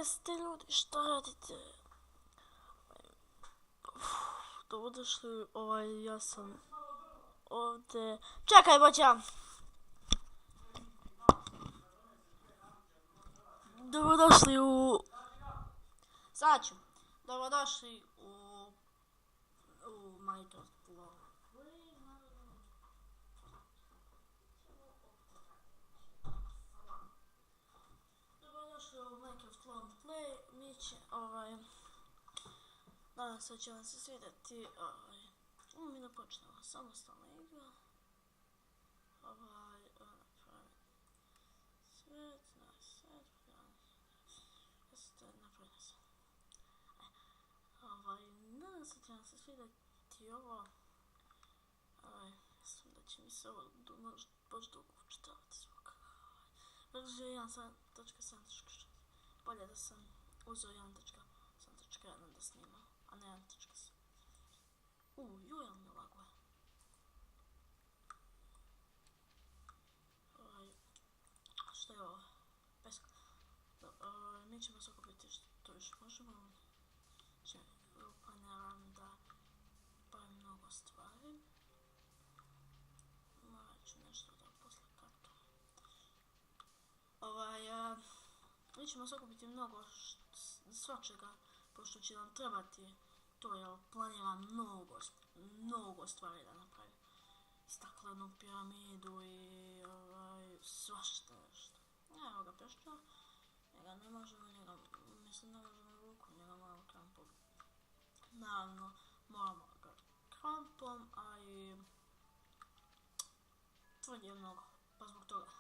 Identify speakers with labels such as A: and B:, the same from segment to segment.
A: Gdje ste ljudi? Šta radite? Dobrodošli, ja sam ovdje. Čekaj, boća! Dobrodošli u... Sad ću. Dobrodošli u Minecraft vlog. Dobrodošli u Minecraft vlog play. Mi će, nadam se će vam se svidjeti, mi da počnemo samostalna igra. Nadam se će vam se svidjeti ovo. Mislim da će mi se ovo baš dugo učitavati zvuk. Brže 1.7.6. Bolje da sam uzeo 1.7.1 da snimam, a ne 1.7. Jel mi laguje. Šta je ovo? Peska. Mi ćemo se okupiti što više možemo. Planiram da pravim mnogo stvari. Morat ću nešto da posle kartu. Mi ćemo se okupiti mnogo svačega, pošto će nam trebati to, jer planiram mnogo stvari da napravim. Staklenu piramidu i svašta nešto. Evo ga pešća, njega ne možemo, mislim ne možemo ruku, njega moramo krampom. Naravno, moramo ga krampom, a i tvrd je mnogo, pa zbog toga.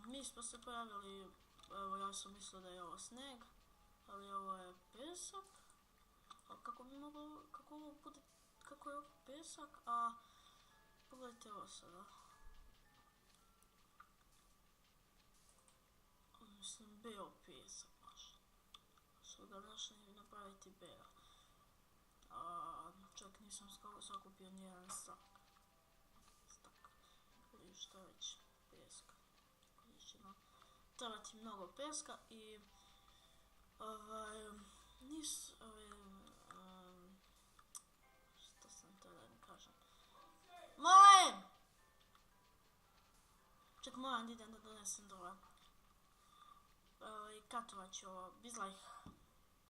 A: Mi smo se pojavili, evo ja sam mislio da je ovo sneg, ali ovo je pesak. Kako je ovo pesak, a pogledajte ovo sada. Mislim, beo pesak baš. Što ga našli napraviti beo. Čak nisam sakupio nijedan stak. Ili šta već, peska. Trebati mnogo peska i šta sam tada da mi kažem? Molim! Ček, moram da idem da donesem drva. I katovat ću ovo, bizlajh.